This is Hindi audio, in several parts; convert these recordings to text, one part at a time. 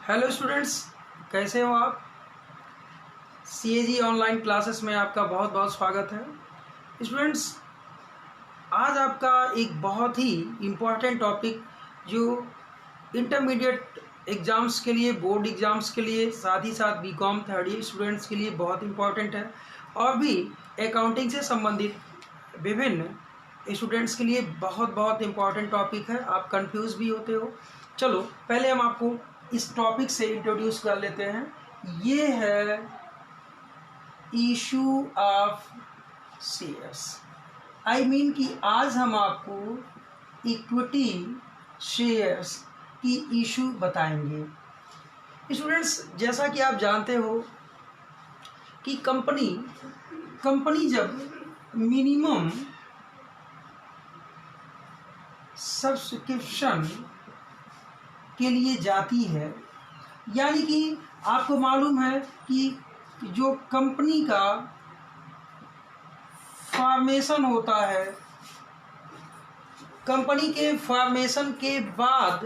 हेलो स्टूडेंट्स, कैसे हो आप। CAG ऑनलाइन क्लासेस में आपका बहुत बहुत स्वागत है। स्टूडेंट्स, आज आपका एक बहुत ही इम्पॉर्टेंट टॉपिक जो इंटरमीडिएट एग्ज़ाम्स के लिए, बोर्ड एग्ज़ाम्स के लिए, साथ ही साथ BCom थर्ड ईयर स्टूडेंट्स के लिए बहुत इम्पॉर्टेंट है और भी अकाउंटिंग से संबंधित विभिन्न स्टूडेंट्स के लिए बहुत बहुत इम्पॉर्टेंट टॉपिक है। आप कंफ्यूज भी होते हो। चलो पहले हम आपको इस टॉपिक से इंट्रोड्यूस कर लेते हैं। ये है issue of shares. I mean कि आज हम आपको इक्विटी शेयर्स की इशू बताएंगे। स्टूडेंट्स, जैसा कि आप जानते हो कि कंपनी जब मिनिमम सब्सक्रिप्शन के लिए जाती है, यानी कि आपको मालूम है कि जो कंपनी का फॉर्मेशन होता है, कंपनी के फॉर्मेशन के बाद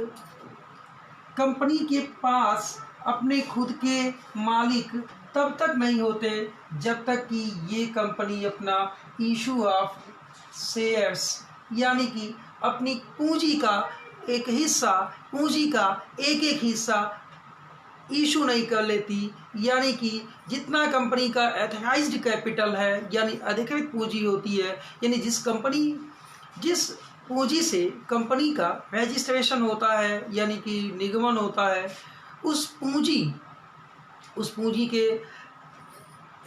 कंपनी के पास अपने खुद के मालिक तब तक नहीं होते जब तक कि ये कंपनी अपना इशू ऑफ शेयर्स यानी कि अपनी पूंजी का एक हिस्सा, पूंजी का एक एक हिस्सा इशू नहीं कर लेती। यानी कि जितना कंपनी का एथराइज्ड कैपिटल है, यानी अधिकृत पूंजी होती है, यानी जिस पूंजी से कंपनी का रजिस्ट्रेशन होता है यानी कि निगमन होता है, उस पूंजी के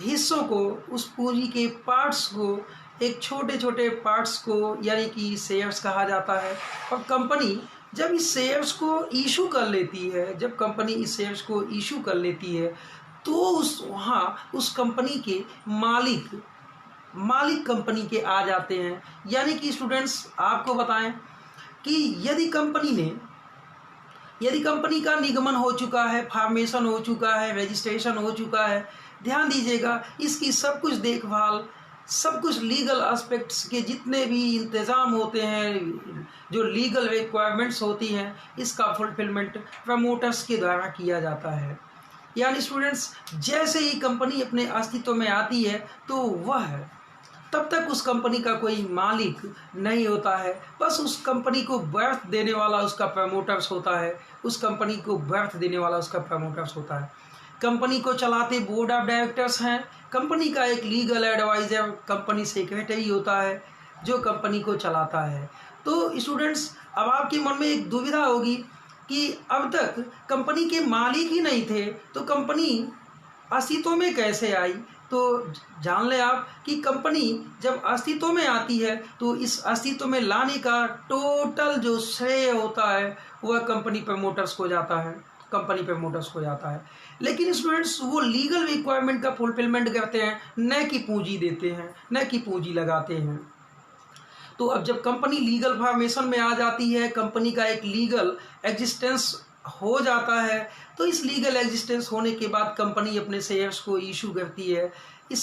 हिस्सों को, उस पूंजी के पार्ट्स को, एक छोटे छोटे पार्ट्स को यानी कि शेयर्स कहा जाता है। और कंपनी जब इस शेयर्स को इशू कर लेती है, जब कंपनी इस शेयर्स को इशू कर लेती है, तो उस कंपनी के मालिक कंपनी के आ जाते हैं। यानी कि स्टूडेंट्स, आपको बताएं कि यदि कंपनी का निगमन हो चुका है, फॉर्मेशन हो चुका है, रजिस्ट्रेशन हो चुका है, ध्यान दीजिएगा, इसकी सब कुछ देखभाल, सब कुछ लीगल एस्पेक्ट्स के जितने भी इंतज़ाम होते हैं, जो लीगल रिक्वायरमेंट्स होती हैं, इसका फुलफिलमेंट प्रमोटर्स के द्वारा किया जाता है। यानी स्टूडेंट्स, जैसे ही कंपनी अपने अस्तित्व में आती है तो वह तब तक उस कंपनी का कोई मालिक नहीं होता है, बस उस कंपनी को बर्थ देने वाला उसका प्रमोटर्स होता है, उस कंपनी को बर्थ देने वाला उसका प्रमोटर्स होता है। कंपनी को चलाते बोर्ड ऑफ डायरेक्टर्स हैं, कंपनी का एक लीगल एडवाइज़र कंपनी सेक्रेटरी होता है जो कंपनी को चलाता है। तो स्टूडेंट्स, अब आपके मन में एक दुविधा होगी कि अब तक कंपनी के मालिक ही नहीं थे तो कंपनी अस्तित्व में कैसे आई। तो जान लें आप कि कंपनी जब अस्तित्व में आती है तो इस अस्तित्व में लाने का टोटल जो श्रेय होता है वह कंपनी प्रमोटर्स को जाता है। लेकिन स्टूडेंट्स, वो लीगल रिक्वायरमेंट का फुलफिलमेंट करते हैं, न कि पूंजी देते हैं, न कि पूंजी लगाते हैं। तो अब जब कंपनी लीगल फॉर्मेशन में आ जाती है, कंपनी का एक लीगल एग्जिस्टेंस हो जाता है, तो इस लीगल एग्जिस्टेंस होने के बाद कंपनी अपने शेयर्स को इशू करती है। तो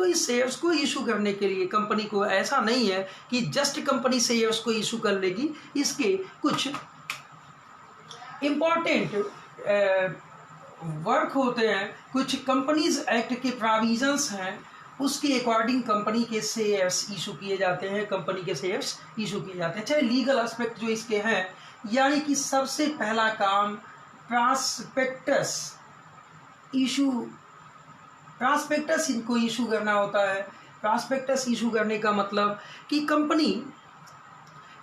इस शेयर्स को इशू करने के लिए कंपनी को ऐसा नहीं है कि जस्ट कंपनी शेयर्स को इशू कर लेगी। इसके कुछ इम्पॉर्टेंट वर्क होते हैं, कुछ कंपनीज एक्ट के प्रोविजंस हैं, उसके अकॉर्डिंग कंपनी के शेयर्स इशू किए जाते हैं, चाहे लीगल एस्पेक्ट जो इसके हैं। यानी कि सबसे पहला काम प्रॉस्पेक्टस इनको इशू करना होता है। प्रॉस्पेक्टस इशू करने का मतलब कि कंपनी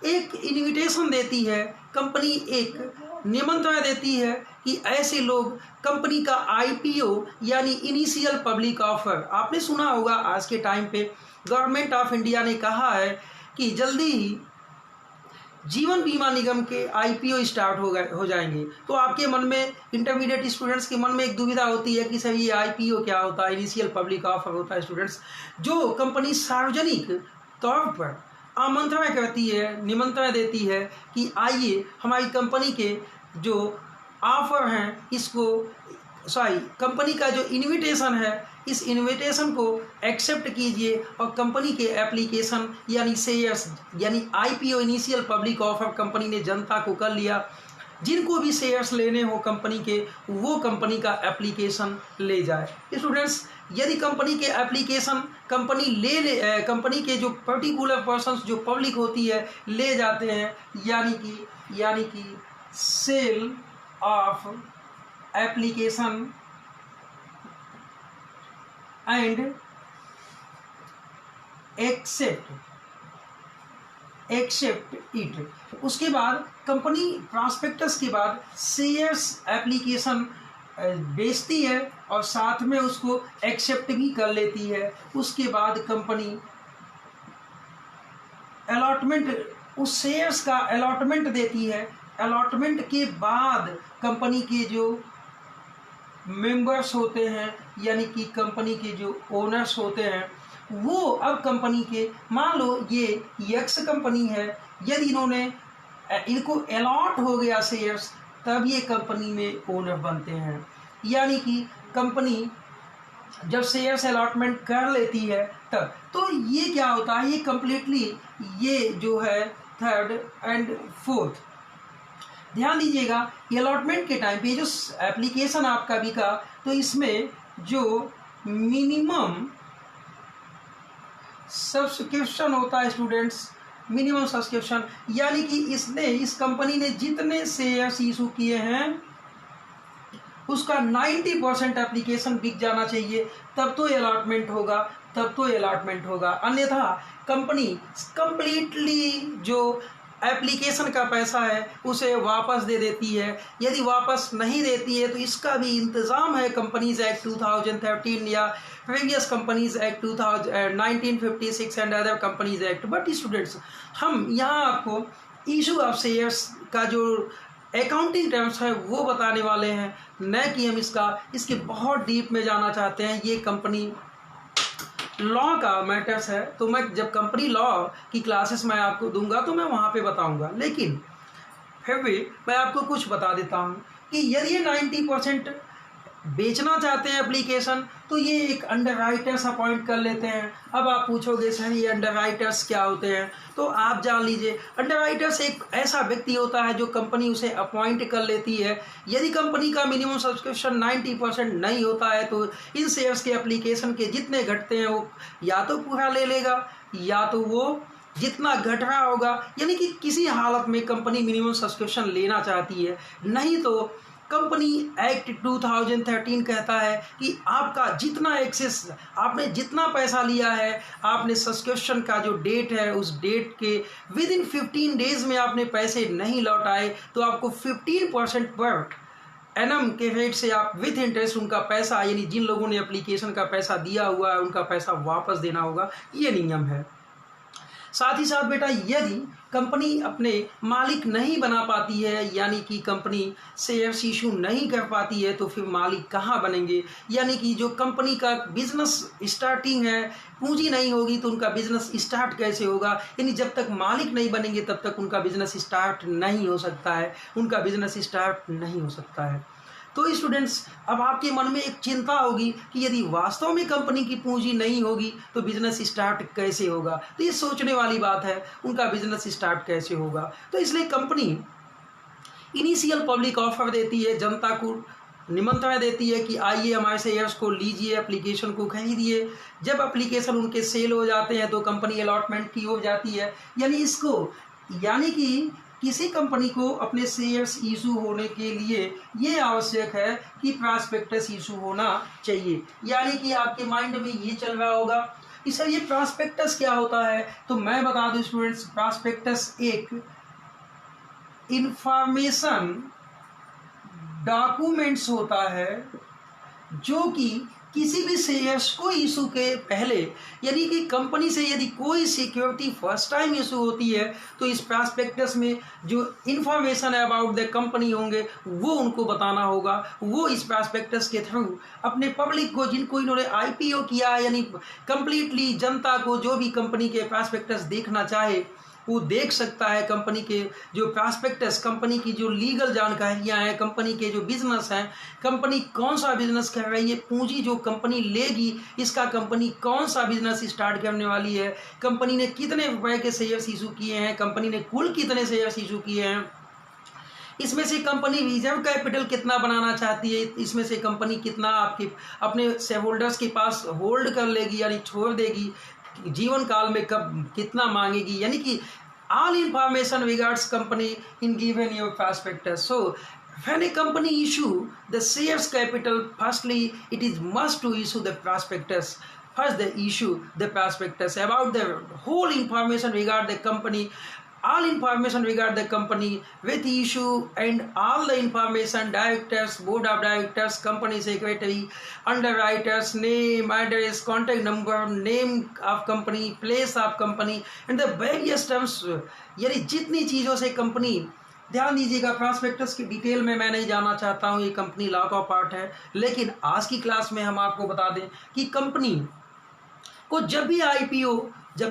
एक इन्विटेशन देती है, कंपनी एक निमंत्रण देती है कि ऐसे लोग कंपनी का IPO यानी इनिशियल पब्लिक ऑफर, आपने सुना होगा आज के टाइम पे गवर्नमेंट ऑफ इंडिया ने कहा है कि जल्दी ही जीवन बीमा निगम के IPO स्टार्ट हो जाएंगे। तो आपके मन में, इंटरमीडिएट स्टूडेंट्स के मन में एक दुविधा होती है कि सर ये IPO क्या होता है, इनिशियल पब्लिक ऑफर होता है। स्टूडेंट्स, जो कंपनी सार्वजनिक तौर पर आमंत्रण करती है, निमंत्रण देती है कि आइए हमारी कंपनी के जो ऑफर हैं, कंपनी का जो इन्विटेशन है, इस इन्विटेशन को एक्सेप्ट कीजिए और कंपनी के एप्लीकेशन यानी शेयर्स यानी IPO initial public offer company ने जनता को कर लिया, जिनको भी शेयर्स लेने हो कंपनी के, वो कंपनी का एप्लीकेशन ले जाए। स्टूडेंट्स, यदि कंपनी के एप्लीकेशन कंपनी के जो पर्टिकुलर पर्सन्स, जो पब्लिक होती है, ले जाते हैं, यानी कि sale of application and accept it. उसके बाद कंपनी प्रॉस्पेक्टस के बाद शेयर्स एप्लीकेशन बेचती है और साथ में उसको एक्सेप्ट भी कर लेती है। उसके बाद कंपनी अलॉटमेंट, उस शेयर्स का अलॉटमेंट देती है। अलॉटमेंट के बाद कंपनी के जो मेंबर्स होते हैं, यानी कि कंपनी के जो ओनर्स होते हैं, वो अब कंपनी के, मान लो ये यक्स कंपनी है, यदि इनको अलॉट हो गया शेयर्स, तब ये कंपनी में ओनर बनते हैं। यानी कि कंपनी जब शेयर्स अलॉटमेंट कर लेती है तब, तो ये क्या होता है, ये कंप्लीटली, ये जो है थर्ड एंड फोर्थ, ध्यान दीजिएगा, अलॉटमेंट के टाइम पे जो एप्लीकेशन आपका बिका, तो इसमें जो मिनिमम सब्सक्रिप्शन होता है स्टूडेंट्स, मिनिमम सब्सक्रिप्शन, यानी कि इस कंपनी ने जितने शेयर्स इशू किए हैं उसका 90% एप्लीकेशन बिक जाना चाहिए, तब तो अलॉटमेंट होगा। अन्यथा कंपनी कंप्लीटली जो एप्लीकेशन का पैसा है उसे वापस दे देती है। यदि वापस नहीं देती है तो इसका भी इंतज़ाम है कंपनीज एक्ट 2013 या previous companies act 1956 and other companies act. But students, हम यहाँ आपको इशू ऑफ शेयर्स का जो अकाउंटिंग टर्म्स है वो बताने वाले हैं, न कि हम इसके बहुत डीप में जाना चाहते हैं। ये कंपनी लॉ का मैटर्स है, तो मैं जब कंपनी लॉ की क्लासेस मैं आपको दूंगा तो मैं वहाँ पे बताऊंगा। लेकिन फिर भी मैं आपको कुछ बता देता हूँ कि यदि ये 90% बेचना चाहते हैं एप्लीकेशन, तो ये एक अंडरराइटर्स अपॉइंट कर लेते हैं। अब आप पूछोगे सर ये अंडरराइटर्स क्या होते हैं, तो आप जान लीजिए, अंडरराइटर्स एक ऐसा व्यक्ति होता है जो कंपनी उसे अपॉइंट कर लेती है। यदि कंपनी का मिनिमम सब्सक्रिप्शन 90% नहीं होता है तो इन शेयर्स के एप्लीकेशन के जितने घटते हैं वो या तो पूरा ले लेगा, या तो वो जितना घट रहा होगा, यानी कि किसी हालत में कंपनी मिनिमम सब्सक्रिप्शन लेना चाहती है। नहीं तो कंपनी एक्ट 2013 कहता है कि आपका जितना एक्सेस, आपने जितना पैसा लिया है, आपने सब्सक्रिप्शन का जो डेट है उस डेट के विद इन 15 डेज में आपने पैसे नहीं लौटाए तो आपको 15% पर एनम के रेट से आप विथ इंटरेस्ट उनका पैसा, यानी जिन लोगों ने एप्लीकेशन का पैसा दिया हुआ है उनका पैसा वापस देना होगा। ये नियम है। साथ ही साथ बेटा, यदि कंपनी अपने मालिक नहीं बना पाती है, यानी कि कंपनी शेयर्स इशू नहीं कर पाती है, तो फिर मालिक कहाँ बनेंगे? यानी कि जो कंपनी का बिजनेस स्टार्टिंग है, पूंजी नहीं होगी तो उनका बिजनेस स्टार्ट कैसे होगा? यानी जब तक मालिक नहीं बनेंगे तब तक उनका बिजनेस स्टार्ट नहीं हो सकता है। तो स्टूडेंट्स, अब आपके मन में एक चिंता होगी कि यदि वास्तव में कंपनी की पूंजी नहीं होगी तो बिजनेस स्टार्ट कैसे होगा? तो ये सोचने वाली बात है, उनका बिजनेस स्टार्ट कैसे होगा। तो इसलिए कंपनी इनिशियल पब्लिक ऑफर देती है, जनता को निमंत्रण देती है कि आइए हमारे शेयर्स को लीजिए, एप्लीकेशन को खरीदिए। जब एप्लीकेशन उनके सेल हो जाते हैं तो कंपनी अलॉटमेंट की हो जाती है। यानी कि किसी कंपनी को अपने शेयर्स इशू होने के लिए ये आवश्यक है कि प्रॉस्पेक्टस इशू होना चाहिए। यानी कि आपके माइंड में ये चल रहा होगा कि सर ये प्रॉस्पेक्टस क्या होता है? तो मैं बता दूं स्टूडेंट्स, प्रॉस्पेक्टस एक इंफॉर्मेशन डॉक्यूमेंट्स होता है जो कि किसी भी शेयर्स को इशू के पहले, यानी कि कंपनी से यदि कोई सिक्योरिटी फर्स्ट टाइम इशू होती है तो इस प्रॉस्पेक्टस में जो इन्फॉर्मेशन अबाउट द कंपनी होंगे वो उनको बताना होगा। वो इस प्रॉस्पेक्टस के थ्रू अपने पब्लिक को, जिनको इन्होंने आईपीओ किया है, यानी कंप्लीटली जनता को जो भी कंपनी के प्रॉस्पेक्टस देखना चाहे वो देख सकता है। कंपनी के जो प्रॉस्पेक्टस, कंपनी की जो लीगल जानकारियां हैं, कंपनी के जो बिजनेस हैं, कंपनी कौन सा बिजनेस कर रही है, पूंजी जो कंपनी लेगी इसका कंपनी कौन सा बिजनेस स्टार्ट करने वाली है, कंपनी ने कितने रुपए के शेयर्स इशू किए हैं, कंपनी ने कुल कितने शेयर्स इशू किए हैं, इसमें से कंपनी रिजर्व कैपिटल कितना बनाना चाहती है, इसमें से कंपनी कितना आपके अपने शेयर होल्डर्स के पास होल्ड कर लेगी यानी छोड़ देगी, जीवन काल में कब कितना मांगेगी, यानी कि all information regards company in given your prospectus. So when a company issue the shares capital, firstly it is must to issue the prospectus. First they issue the prospectus about the whole information regard the company, all information regard the company with issue and all the information, directors, board of directors, company secretary, underwriters, name, address, contact number, name of company, place of company and the various terms, यानी जितनी चीज़ों से कंपनी, ध्यान दीजिएगा प्रॉस्पेक्टस की डिटेल में मैं नहीं जाना चाहता हूँ, ये कंपनी लॉ का पार्ट है, लेकिन आज की क्लास में हम आपको बता दें कि कंपनी को जब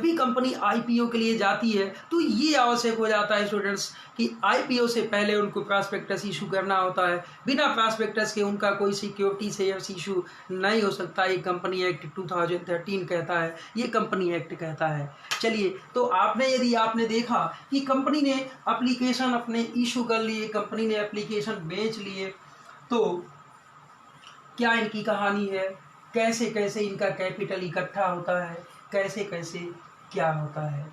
भी कंपनी आईपीओ के लिए जाती है तो ये आवश्यक हो जाता है स्टूडेंट्स कि आईपीओ से पहले उनको प्रॉस्पेक्टस इशू करना होता है। बिना प्रॉस्पेक्टस के उनका कोई सिक्योरिटी शेयर्स इशू नहीं हो सकता। ये कंपनी एक्ट 2013 कहता है, ये कंपनी एक्ट कहता है। चलिए, तो यदि आपने देखा कि कंपनी ने एप्लीकेशन अपने इशू कर लिए, कंपनी ने एप्लीकेशन बेच लिए, तो क्या इनकी कहानी है, कैसे कैसे इनका कैपिटल इकट्ठा होता है, कैसे कैसे क्या होता है।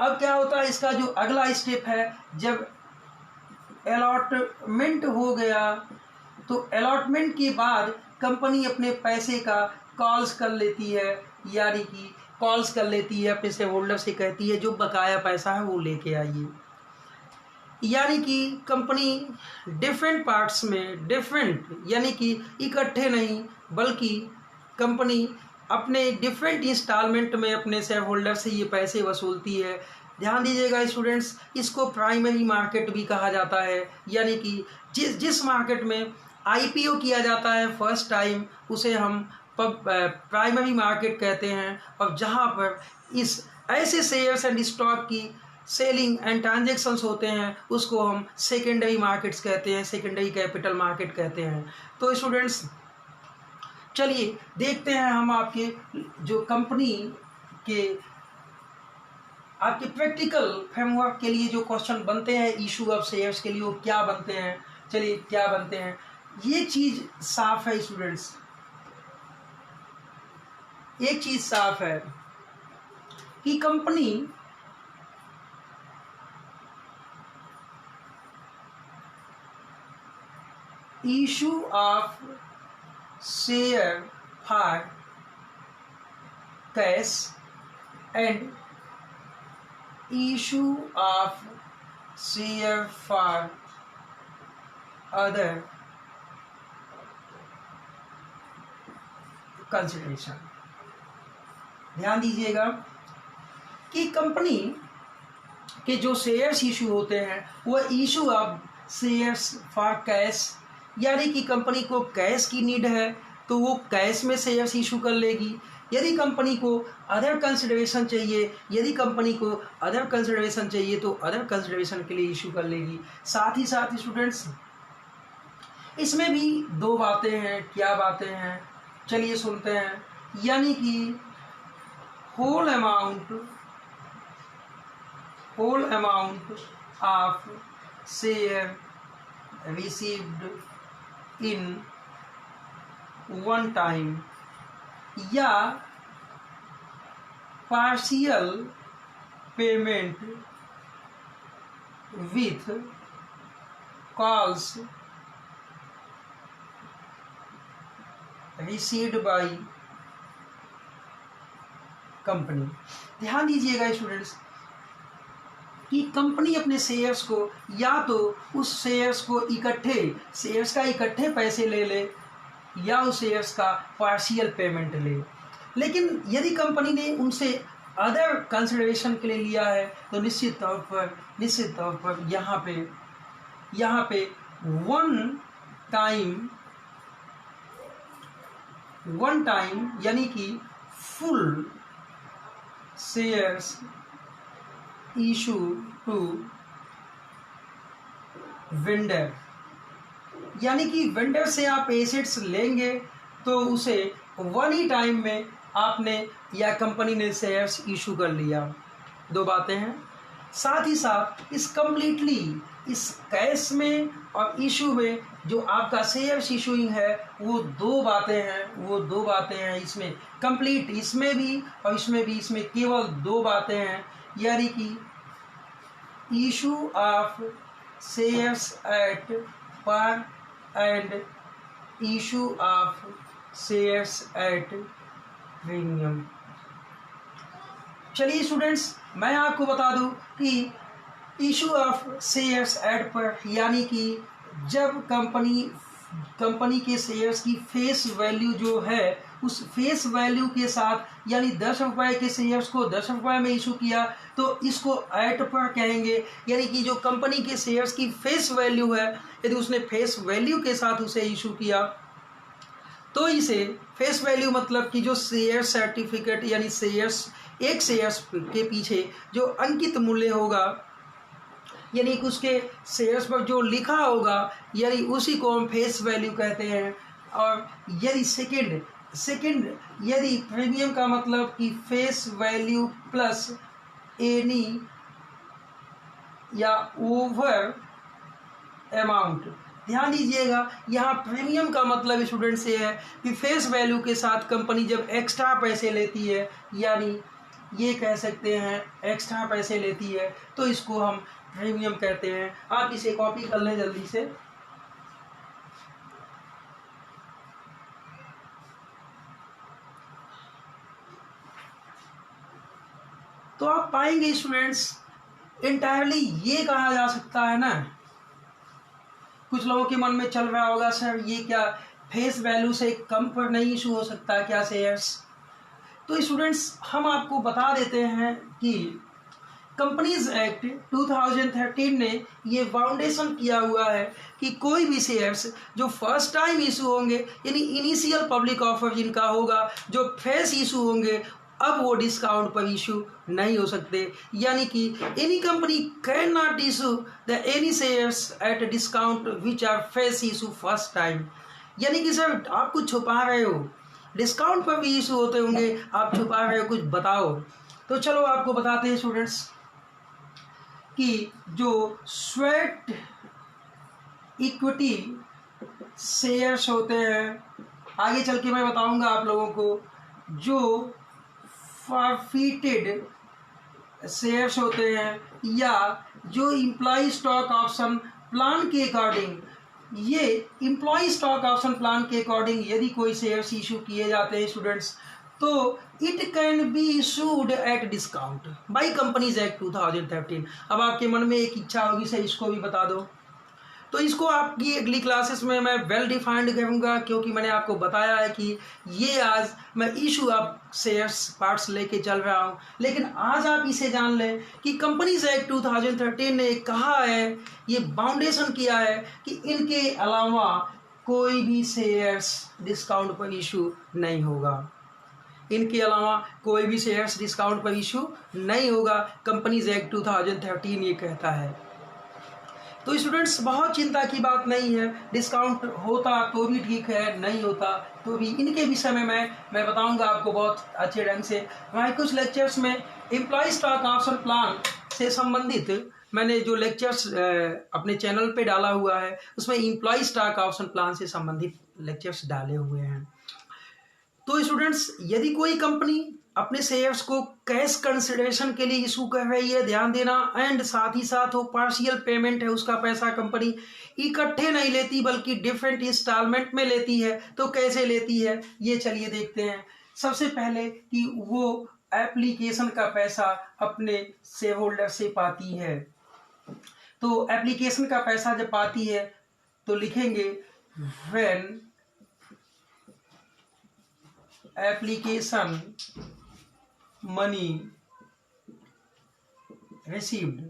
अब क्या होता है, इसका जो अगला स्टेप है, जब अलॉटमेंट हो गया तो अलॉटमेंट के बाद कंपनी अपने पैसे का कॉल्स कर लेती है, यानी कि कॉल्स कर लेती है अपने शेयर होल्डर से, कहती है जो बकाया पैसा है वो लेके आइए। यानी कि कंपनी डिफरेंट पार्ट्स में यानी कि इकट्ठे नहीं, बल्कि कंपनी अपने डिफरेंट इंस्टॉलमेंट में अपने शेयर होल्डर से ये पैसे वसूलती है। ध्यान दीजिएगा स्टूडेंट्स, इसको प्राइमरी मार्केट भी कहा जाता है, यानी कि जिस मार्केट में आईपीओ किया जाता है फर्स्ट टाइम, उसे हम प्राइमरी मार्केट कहते हैं। और जहाँ पर इस ऐसे शेयर्स एंड स्टॉक की सेलिंग एंड ट्रांजेक्शन्स होते हैं, उसको हम सेकेंडरी मार्केट्स कहते हैं, सेकेंडरी कैपिटल मार्केट कहते हैं। तो स्टूडेंट्स चलिए देखते हैं हम आपके जो कंपनी के आपके प्रैक्टिकल फ्रेमवर्क के लिए जो क्वेश्चन बनते हैं इशू ऑफ शेयर्स के लिए, वो क्या बनते हैं। चलिए क्या बनते हैं, ये चीज़ साफ है स्टूडेंट्स, एक चीज़ साफ है कि company issue of share for cash and issue of share for other consideration। ध्यान दीजिएगा कि कंपनी के जो शेयर्स इशू होते हैं वह issue of shares for cash, यानी कि कंपनी को कैश की नीड है तो वो कैश में शेयर्स इशू कर लेगी। यदि कंपनी को अदर कंसिडरेशन चाहिए, तो अदर कंसिडरेशन के लिए इशू कर लेगी। साथ ही साथ स्टूडेंट्स इसमें भी दो बातें हैं। क्या बातें हैं, चलिए सुनते हैं। यानी कि whole amount of share received in one time या partial payment with calls received by company. ध्यान दीजिएगा स्टूडेंट्स कि कंपनी अपने शेयर्स को या तो उस शेयर्स का इकट्ठे पैसे ले या उस शेयर्स का पार्शियल पेमेंट ले। लेकिन यदि कंपनी ने उनसे अदर कंसिडरेशन के लिए लिया है तो निश्चित तौर पर यहाँ पे वन टाइम यानी कि full shares issue to vendor, यानी कि वेंडर से आप एसेट्स लेंगे तो उसे वन ही टाइम में आपने या कंपनी ने शेयर्स इशू कर लिया। दो बातें हैं। साथ ही साथ इस कंप्लीटली इस कैश में और इशू में जो आपका शेयर्स इशूइंग है वो दो बातें हैं इसमें कंप्लीट, इसमें भी और इसमें भी, इसमें केवल दो बातें हैं, यानी कि issue of shares at par and issue of shares at premium. चलिए स्टूडेंट्स, मैं आपको बता दूं कि इशू ऑफ शेयर्स एट पर यानी कि जब कंपनी के शेयर्स की फेस वैल्यू जो है उस फेस वैल्यू के साथ, यानी 10 रुपये के शेयर्स को 10 रुपये में इशू किया तो इसको एट पर कहेंगे। यानी कि जो कंपनी के शेयर्स की फेस वैल्यू है, यदि उसने फेस वैल्यू के साथ उसे इशू किया तो इसे फेस वैल्यू मतलब कि जो शेयर सर्टिफिकेट यानी शेयर्स, एक शेयर्स के पीछे जो अंकित मूल्य होगा, यानी कि उसके शेयर्स पर जो लिखा होगा, यानी उसी को हम फेस वैल्यू कहते हैं। और यदि सेकंड यदि प्रीमियम का मतलब कि फेस वैल्यू प्लस एनी या ओवर अमाउंट। ध्यान दीजिएगा, यहाँ प्रीमियम का मतलब स्टूडेंट्स ये है कि फेस वैल्यू के साथ कंपनी जब एक्स्ट्रा पैसे लेती है, यानी ये कह सकते हैं एक्स्ट्रा पैसे लेती है, तो इसको हम प्रीमियम कहते हैं। आप इसे कॉपी कर लें जल्दी से। तो आप पाएंगे स्टूडेंट्स इंटायरली ये कहा जा सकता है ना, कुछ लोगों के मन में चल रहा होगा सर ये क्या फेस वैल्यू से कम पर नहीं इशू हो सकता क्या शेयर्स? तो स्टूडेंट्स हम आपको बता देते हैं कि कंपनीज एक्ट 2013 ने ये फाउंडेशन किया हुआ है कि कोई भी शेयर्स जो फर्स्ट टाइम इशू होंगे, यानी इनिशियल पब्लिक ऑफर जिनका होगा, जो फ्रेश इशू होंगे, अब वो डिस्काउंट पर इशू नहीं हो सकते। यानी कि any company can not issue the any shares at discount which are fresh issue first time. यानी कि सर आप कुछ छुपा रहे हो, डिस्काउंट पर भी इशू होते होंगे, आप छुपा रहे हो, कुछ बताओ। तो चलो आपको बताते हैं स्टूडेंट्स कि जो स्वेट इक्विटी शेयर्स होते हैं, आगे चल के मैं बताऊंगा आप लोगों को, जो फॉरफिटेड शेयर्स होते हैं या जो इम्प्लॉय स्टॉक ऑप्शन प्लान के अकॉर्डिंग, ये इम्प्लॉय स्टॉक ऑप्शन प्लान के अकॉर्डिंग यदि कोई शेयर्स इशू किए जाते हैं स्टूडेंट्स, तो it can be issued at discount by companies act 2013। अब आपके मन में एक इच्छा होगी सर इसको भी बता दो, तो इसको आपकी अगली क्लासेस में मैं वेल डिफाइंड करूँगा, क्योंकि मैंने आपको बताया है कि ये आज मैं इशू ऑफ शेयर्स पार्ट्स लेके चल रहा हूँ। लेकिन आज आप इसे जान लें कि कंपनीज एक्ट 2013 ने कहा है, ये फाउंडेशन किया है कि इनके अलावा कोई भी शेयर्स डिस्काउंट पर इशू नहीं होगा, इनके अलावा कोई भी शेयर्स डिस्काउंट पर इशू नहीं होगा। कंपनीज एक्ट 2013 ये कहता है। तो स्टूडेंट्स बहुत चिंता की बात नहीं है, डिस्काउंट होता तो भी ठीक है, नहीं होता तो भी, इनके विषय में मैं बताऊंगा आपको बहुत अच्छे ढंग से। हमारे कुछ लेक्चर्स में एम्प्लॉय स्टॉक ऑप्शन प्लान से संबंधित मैंने जो लेक्चर्स अपने चैनल पे डाला हुआ है, उसमें एम्प्लॉय स्टॉक ऑप्शन प्लान से संबंधित लेक्चर्स डाले हुए हैं। तो स्टूडेंट्स यदि कोई कंपनी अपने शेयर्स को कैश कंसिडरेशन के लिए इशू कर रही है, ध्यान देना, एंड साथ ही साथ वो पार्शियल पेमेंट है, उसका पैसा कंपनी इकट्ठे नहीं लेती बल्कि डिफरेंट इंस्टॉलमेंट में लेती है, तो कैसे लेती है ये चलिए देखते हैं। सबसे पहले कि वो एप्लीकेशन का पैसा अपने शेयर होल्डर से पाती है, तो एप्लीकेशन का पैसा जब पाती है तो लिखेंगे व्हेन एप्लीकेशन मनी रिसीव्ड,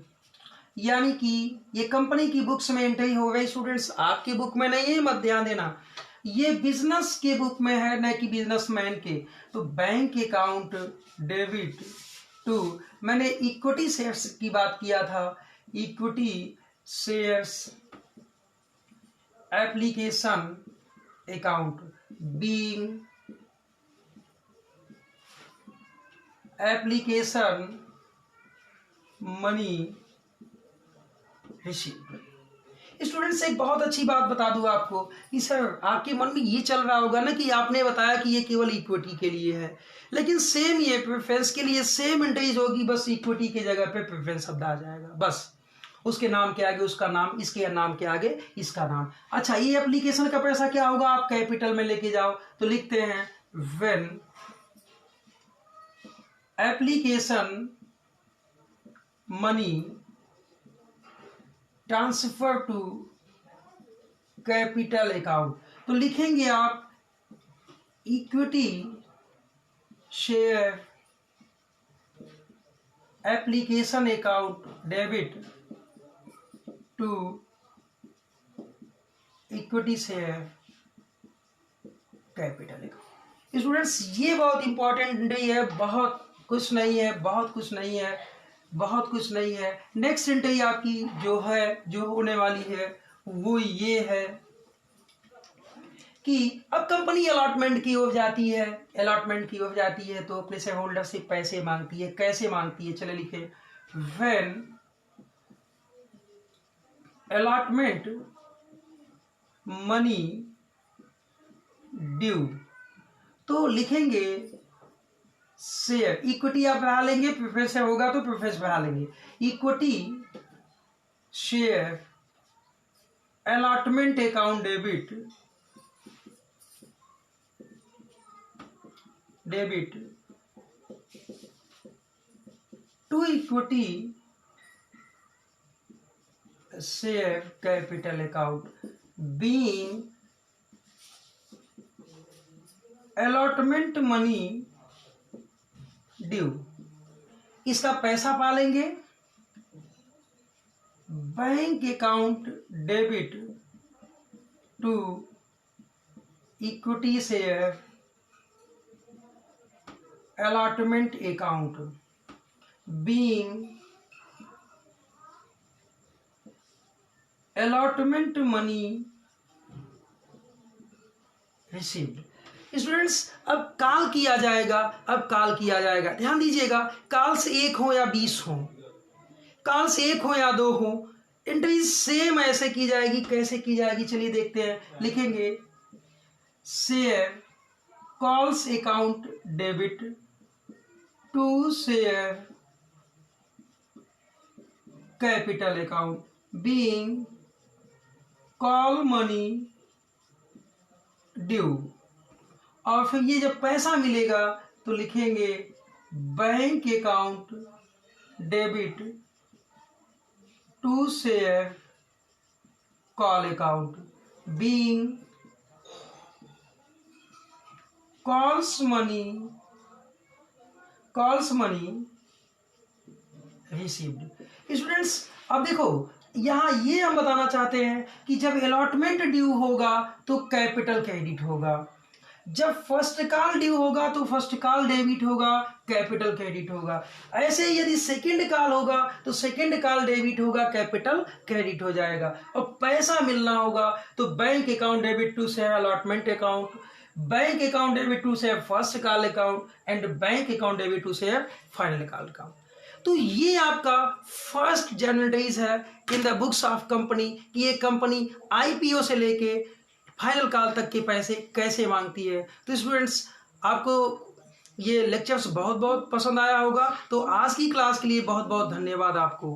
यानी कि ये कंपनी की बुक्स में एंट्री हो गई। स्टूडेंट्स आपकी बुक में नहीं है, मत ध्यान देना, ये बिजनेस के बुक में है, न कि बिजनेसमैन के। तो बैंक अकाउंट डेबिट टू, मैंने इक्विटी शेयर्स की बात किया था, equity shares application account being application money received. Students एक बहुत अच्छी बात बता दूं आपको कि सर आपके मन में ये चल रहा होगा ना कि आपने बताया कि ये केवल इक्विटी के लिए है, लेकिन सेम ये प्रेफरेंस के लिए सेम इंटरेस्ट होगी, बस इक्विटी की जगह पे प्रेफरेंस शब्द आ जाएगा, बस उसके नाम के आगे उसका नाम, इसके नाम के आगे इसका नाम। अच्छा, ये एप्लीकेशन का पैसा क्या होगा, आप कैपिटल में लेके जाओ तो लिखते हैं when application money transfer to capital account, तो लिखेंगे आप equity share application account debit to equity share capital account. Students ये बहुत इंपॉर्टेंट नहीं है, बहुत कुछ नहीं है, बहुत कुछ नहीं है, बहुत कुछ नहीं है। नेक्स्ट एंट्री आपकी जो है, जो होने वाली है वो ये है कि अब कंपनी अलॉटमेंट की ओर जाती है, अलॉटमेंट की ओर जाती है तो अपने शेयर होल्डर से पैसे मांगती है। कैसे मांगती है, चले लिखे व्हेन अलॉटमेंट मनी ड्यू, तो लिखेंगे शेयर, इक्विटी आप बढ़ा लेंगे, प्रेफरेंस से होगा तो प्रेफरेंस बढ़ा लेंगे, equity share allotment account debit to equity share capital account being allotment money due. इसका पैसा पालेंगे bank account debit to equity share allotment account being allotment money received. Students अब काल किया जाएगा, अब काल किया जाएगा, ध्यान दीजिएगा, काल से 1 हो या 20 हो, काल से 1 हो या 2 हो, एंट्री सेम ऐसे की जाएगी। कैसे की जाएगी चलिए देखते हैं। लिखेंगे share calls account debit to share capital account being call money due, और फिर ये जब पैसा मिलेगा तो लिखेंगे bank account debit to share call account being calls money received. Students अब देखो यहाँ ये हम बताना चाहते हैं कि जब अलॉटमेंट ड्यू होगा तो कैपिटल क्रेडिट होगा, जब फर्स्ट कॉल ड्यू होगा तो फर्स्ट कॉल डेबिट होगा, कैपिटल क्रेडिट होगा। ऐसे यदि सेकंड कॉल होगा तो सेकंड कॉल डेबिट होगा, कैपिटल क्रेडिट हो जाएगा। और पैसा मिलना होगा तो bank account debit to share allotment account, bank account debit to share first call account and bank account debit to share final call account. तो ये आपका फर्स्ट जर्नल डेज है in the books of company कि ये कंपनी आईपीओ से लेके फाइनल कॉल तक के पैसे कैसे मांगती है। तो स्टूडेंट्स आपको ये लेक्चर्स बहुत बहुत पसंद आया होगा। तो आज की क्लास के लिए बहुत बहुत धन्यवाद आपको।